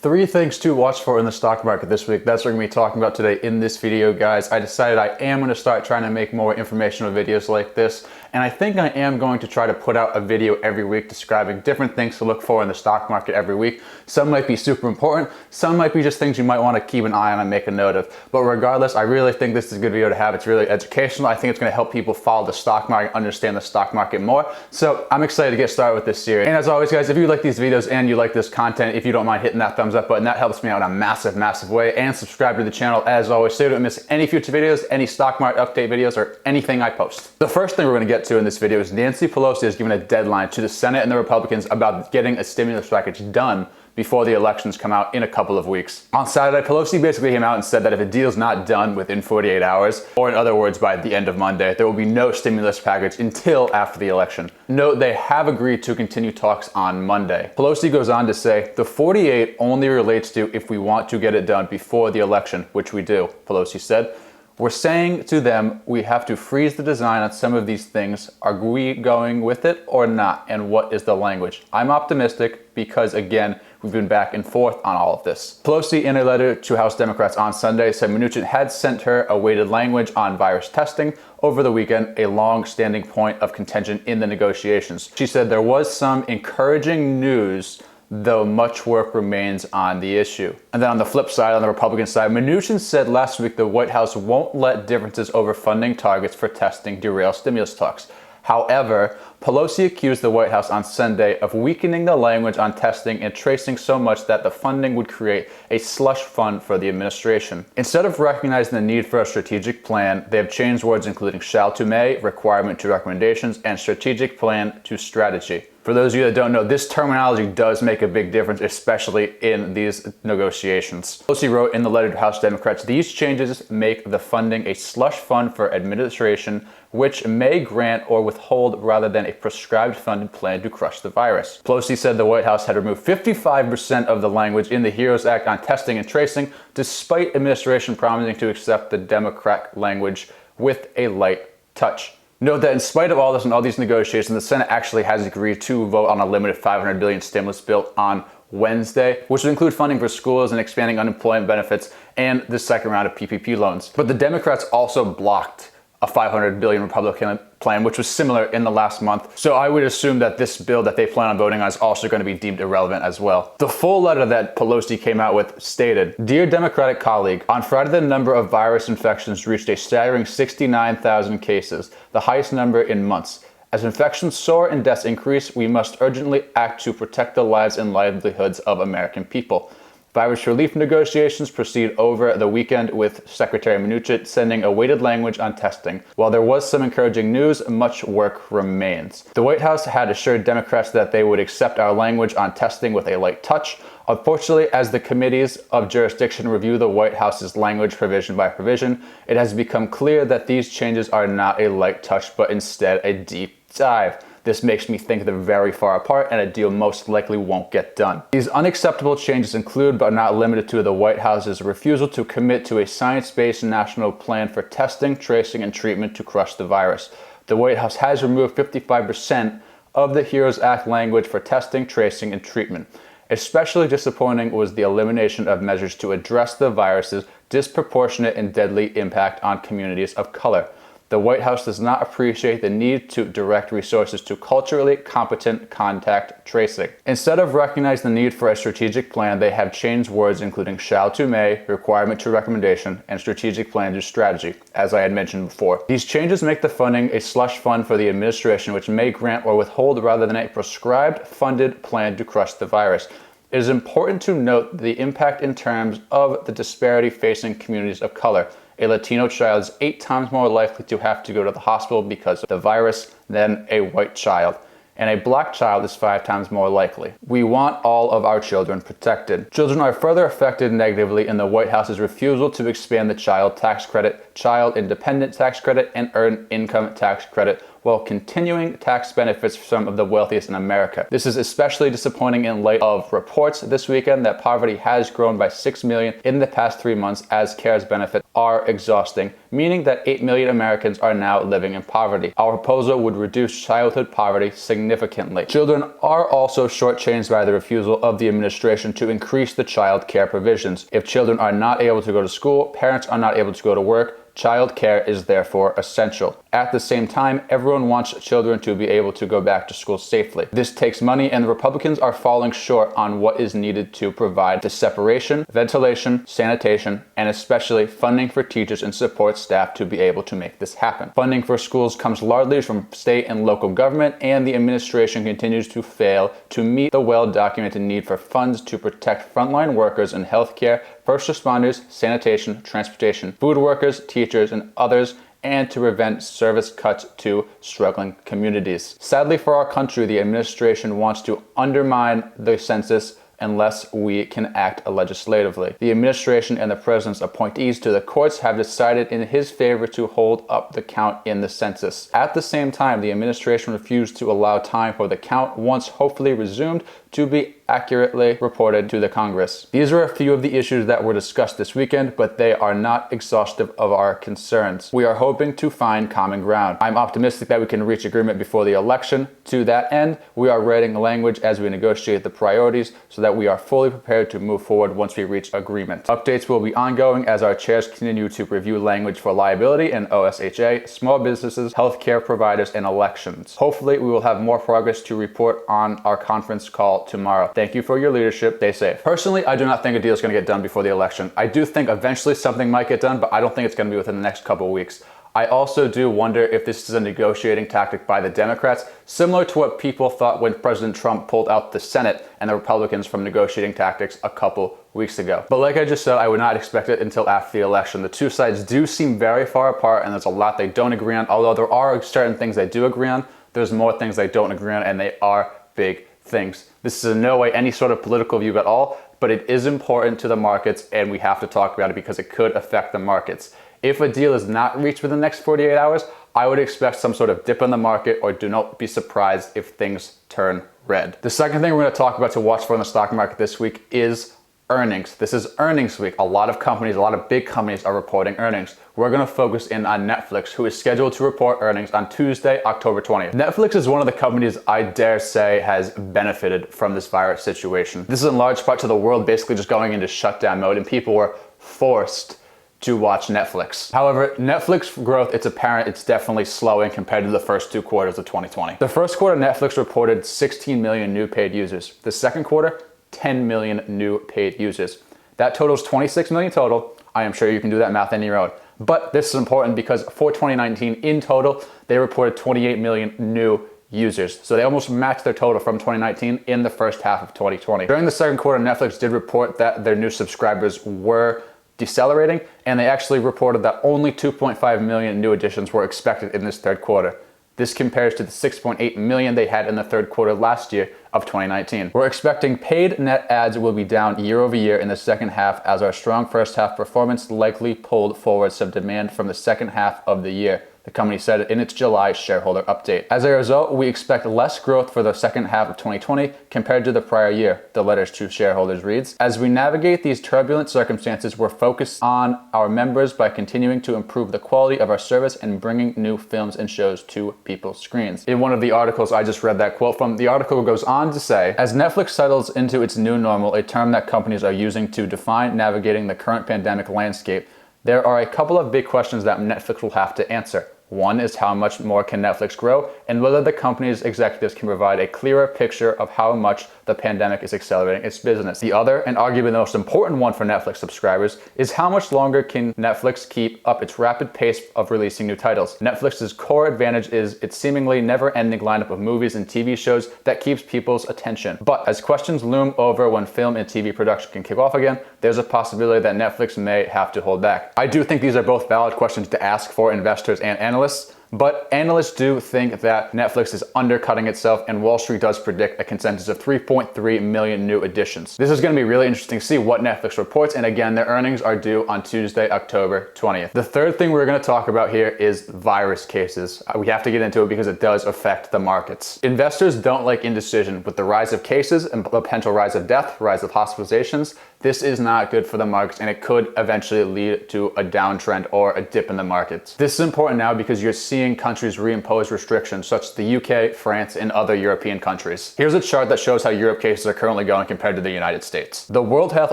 Three things to watch for in the stock market this week. That's what we're going to be talking about today in this video, guys. I decided I am going to start trying to make more informational videos like this. And I think I am going to try to put out a video every week describing different things to look for in the stock market every week. Some might be super important. Some might be just things you might want to keep an eye on and make a note of. But regardless, I really think this is a good video to have. It's really educational. I think it's going to help people follow the stock market, understand the stock market more. So I'm excited to get started with this series. And as always, guys, if you like these videos and you like this content, if you don't mind hitting that thumbs up button, that helps me out in a massive way. And subscribe to the channel as always so you don't miss any future videos, any stock market update videos, or anything I post. The first thing we're going to get to in this video is Nancy Pelosi has given a deadline to the Senate and the Republicans about getting a stimulus package done before the elections come out in a couple of weeks. On Saturday, Pelosi basically came out and said that if a deal's not done within 48 hours, or in other words, by the end of Monday, there will be no stimulus package until after the election. Note, they have agreed to continue talks on Monday. Pelosi goes on to say, the 48 only relates to if we want to get it done before the election, which we do, Pelosi said. We're saying to them, we have to freeze the design on some of these things. Are we going with it or not? And what is the language? I'm optimistic because, again, we've been back and forth on all of this. Pelosi, in a letter to House Democrats on Sunday, said Mnuchin had sent her awaited language on virus testing over the weekend, a long-standing point of contention in the negotiations. She said there was some encouraging news, though much work remains on the issue. And then on the flip side, on the Republican side, Mnuchin said last week the White House won't let differences over funding targets for testing derail stimulus talks. However, Pelosi accused the White House on Sunday of weakening the language on testing and tracing so much that the funding would create a slush fund for the administration. Instead of recognizing the need for a strategic plan, they have changed words including shall to may, requirement to recommendations, and strategic plan to strategy. For those of you that don't know, this terminology does make a big difference, especially in these negotiations. Pelosi wrote in the letter to House Democrats, these changes make the funding a slush fund for administration, which may grant or withhold rather than a prescribed funded plan to crush the virus. Pelosi said the White House had removed 55% of the language in the HEROES Act on testing and tracing, despite administration promising to accept the Democrat language with a light touch. Note that in spite of all this and all these negotiations, the Senate actually has agreed to vote on a limited $500 billion stimulus bill on Wednesday, which would include funding for schools and expanding unemployment benefits and the second round of PPP loans. But the Democrats also blocked a $500 billion Republican plan, which was similar in the last month. So I would assume that this bill that they plan on voting on is also going to be deemed irrelevant as well. The full letter that Pelosi came out with stated, Dear Democratic colleague, on Friday the number of virus infections reached a staggering 69,000 cases, the highest number in months. As infections soar and deaths increase, we must urgently act to protect the lives and livelihoods of American people. Virus relief negotiations proceed over the weekend with Secretary Mnuchin sending awaited language on testing. While there was some encouraging news, much work remains. The White House had assured Democrats that they would accept our language on testing with a light touch. Unfortunately, as the committees of jurisdiction review the White House's language provision by provision, it has become clear that these changes are not a light touch, but instead a deep dive. This makes me think they're very far apart and a deal most likely won't get done. These unacceptable changes include, but are not limited to, the White House's refusal to commit to a science-based national plan for testing, tracing, and treatment to crush the virus. The White House has removed 55% of the HEROES Act language for testing, tracing, and treatment. Especially disappointing was the elimination of measures to address the virus's disproportionate and deadly impact on communities of color. The White House does not appreciate the need to direct resources to culturally competent contact tracing. Instead of recognizing the need for a strategic plan, they have changed words including shall to may, requirement to recommendation, and strategic plan to strategy, as I had mentioned before. These changes make the funding a slush fund for the administration, which may grant or withhold rather than a prescribed funded plan to crush the virus. It is important to note the impact in terms of the disparity facing communities of color. A Latino child is 8 times more likely to have to go to the hospital because of the virus than a white child, and a black child is 5 times more likely. We want all of our children protected. Children are further affected negatively in the White House's refusal to expand the child tax credit, child independent tax credit, and earned income tax credit, while continuing tax benefits for some of the wealthiest in America. This is especially disappointing in light of reports this weekend that poverty has grown by 6 million in the past 3 months as CARES benefits are exhausting, meaning that 8 million Americans are now living in poverty. Our proposal would reduce childhood poverty significantly. Children are also shortchanged by the refusal of the administration to increase the child care provisions. If children are not able to go to school, parents are not able to go to work, child care is therefore essential. At the same time, everyone wants children to be able to go back to school safely. This takes money, and the Republicans are falling short on what is needed to provide the separation, ventilation, sanitation, and especially funding for teachers and support staff to be able to make this happen. Funding for schools comes largely from state and local government, and the administration continues to fail to meet the well-documented need for funds to protect frontline workers in healthcare, first responders, sanitation, transportation, food workers, teachers, and others, and to prevent service cuts to struggling communities. Sadly for our country, the administration wants to undermine the census unless we can act legislatively. The administration and the president's appointees to the courts have decided in his favor to hold up the count in the census. At the same time, the administration refused to allow time for the count, once hopefully resumed, to be accurately reported to the Congress. These are a few of the issues that were discussed this weekend, but they are not exhaustive of our concerns. We are hoping to find common ground. I'm optimistic that we can reach agreement before the election. To that end, we are writing language as we negotiate the priorities so that we are fully prepared to move forward once we reach agreement. Updates will be ongoing as our chairs continue to review language for liability and OSHA, small businesses, healthcare providers, and elections. Hopefully, we will have more progress to report on our conference call tomorrow. Thank you for your leadership. Stay safe. Personally, I do not think a deal is going to get done before the election. I do think eventually something might get done, but I don't think it's going to be within the next couple of weeks. I also do wonder if this is a negotiating tactic by the Democrats, similar to what people thought when President Trump pulled out the Senate and the Republicans from negotiating tactics a couple weeks ago. But like I just said, I would not expect it until after the election. The two sides do seem very far apart, and there's a lot they don't agree on. Although there are certain things they do agree on, there's more things they don't agree on, and they are big things. This is in no way any sort of political view at all, but it is important to the markets, and we have to talk about it because it could affect the markets. If a deal is not reached within the next 48 hours, I would expect some sort of dip in the market, or do not be surprised if things turn red. The second thing we're going to talk about to watch for in the stock market this week is earnings. This is earnings week. A lot of companies, a lot of big companies are reporting earnings. We're going to focus in on Netflix, who is scheduled to report earnings on Tuesday, October 20th. Netflix is one of the companies I dare say has benefited from this virus situation. This is in large part to the world basically just going into shutdown mode, and people were forced to watch Netflix. However, Netflix growth, it's apparent it's definitely slowing compared to the first 2 quarters of 2020. The first quarter, Netflix reported 16 million new paid users. The second quarter, 10 million new paid users. That totals 26 million total. I am sure you can do that math on your own. But this is important because for 2019 in total, they reported 28 million new users. So they almost matched their total from 2019 in the first half of 2020. During the second quarter, Netflix did report that their new subscribers were decelerating, and they actually reported that only 2.5 million new additions were expected in this third quarter. This compares to the 6.8 million they had in the third quarter last year of 2019. We're expecting paid net adds will be down year over year in the second half, as our strong first half performance likely pulled forward some demand from the second half of the year, the company said in its July shareholder update. As a result, we expect less growth for the second half of 2020 compared to the prior year, the letter to shareholders reads. As we navigate these turbulent circumstances, we're focused on our members by continuing to improve the quality of our service and bringing new films and shows to people's screens. In one of the articles I just read that quote from, the article goes on to say, as Netflix settles into its new normal, a term that companies are using to define navigating the current pandemic landscape, there are a couple of big questions that Netflix will have to answer. One is how much more can Netflix grow, and whether the company's executives can provide a clearer picture of how much the pandemic is accelerating its business. The other, and arguably the most important one for Netflix subscribers, is how much longer can Netflix keep up its rapid pace of releasing new titles. Netflix's core advantage is its seemingly never-ending lineup of movies and TV shows that keeps people's attention. But as questions loom over when film and TV production can kick off again, there's a possibility that Netflix may have to hold back. I do think these are both valid questions to ask for investors and analysts, But analysts do think that Netflix is undercutting itself, and Wall Street does predict a consensus of 3.3 million new additions. This is going to be really interesting to see what Netflix reports, and again, their earnings are due on Tuesday, October 20th. The third thing we're going to talk about here is virus cases. We have to get into it because it does affect the markets. Investors don't like indecision. With the rise of cases and potential rise of death, rise of hospitalizations, this is not good for the markets, and it could eventually lead to a downtrend or a dip in the markets. This is important now because you're seeing countries reimpose restrictions such as the UK, France, and other European countries. Here's a chart that shows how Europe cases are currently going compared to the United States. The World Health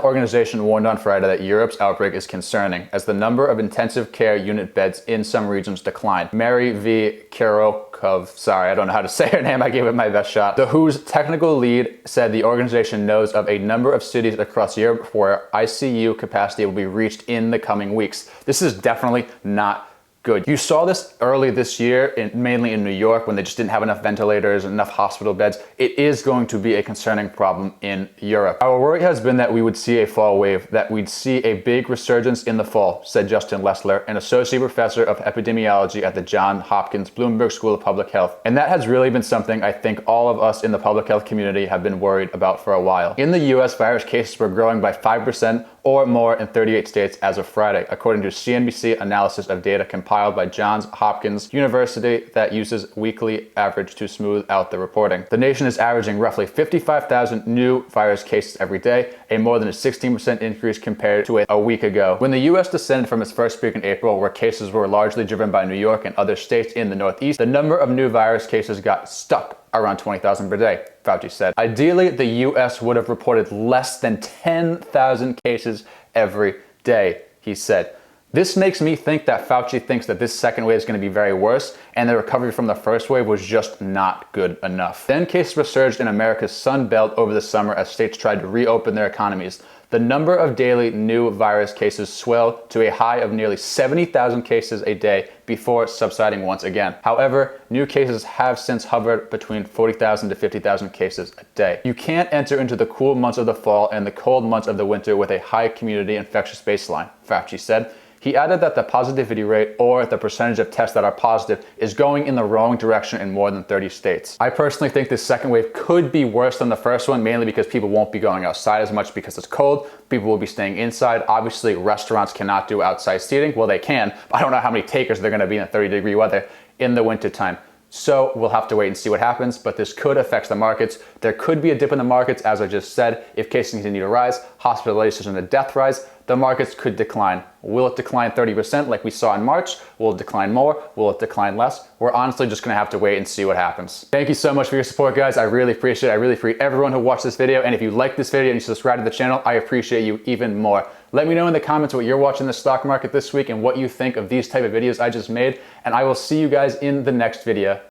Organization warned on Friday that Europe's outbreak is concerning as the number of intensive care unit beds in some regions declined. Mary V. Kirokov, sorry, I don't know how to say her name, I gave it my best shot. The WHO's technical lead said the organization knows of a number of cities across Europe where ICU capacity will be reached in the coming weeks. This is definitely not good. You saw this early this year, mainly in New York, when they just didn't have enough ventilators and enough hospital beds. It is going to be a concerning problem in Europe. Our worry has been that we would see a fall wave, that we'd see a big resurgence in the fall, said Justin Lessler, an associate professor of epidemiology at the Johns Hopkins Bloomberg School of Public Health. And that has really been something I think all of us in the public health community have been worried about for a while. In the US, virus cases were growing by 5% or more in 38 states as of Friday, according to CNBC analysis of data compiled by Johns Hopkins University that uses weekly average to smooth out the reporting. The nation is averaging roughly 55,000 new virus cases every day, a more than a 16% increase compared to a week ago. When the US descended from its first peak in April, where cases were largely driven by New York and other states in the Northeast, the number of new virus cases got stuck around 20,000 per day, Fauci said. Ideally, the US would have reported less than 10,000 cases every day, he said. This makes me think that Fauci thinks that this second wave is going to be very worse, and the recovery from the first wave was just not good enough. Then cases resurged in America's Sun Belt over the summer as states tried to reopen their economies. The number of daily new virus cases swelled to a high of nearly 70,000 cases a day before subsiding once again. However, new cases have since hovered between 40,000 to 50,000 cases a day. You can't enter into the cool months of the fall and the cold months of the winter with a high community infectious baseline, Fauci said. He added that the positivity rate, or the percentage of tests that are positive, is going in the wrong direction in more than 30 states. I personally think this second wave could be worse than the first one, mainly because people won't be going outside as much because it's cold. People will be staying inside. Obviously, restaurants cannot do outside seating. Well, they can, but I don't know how many takers they're going to be in 30-degree weather in the wintertime. So we'll have to wait and see what happens, but this could affect the markets. There could be a dip in the markets, as I just said. If cases continue to rise, hospitalizations and death rise, the markets could decline. Will it decline 30% like we saw in March? Will it decline more? Will it decline less? We're honestly just gonna have to wait and see what happens. Thank you so much for your support, guys. I really appreciate it. I really appreciate everyone who watched this video. And if you like this video and you subscribe to the channel, I appreciate you even more. Let me know in the comments what you're watching the stock market this week and what you think of these type of videos I just made. And I will see you guys in the next video.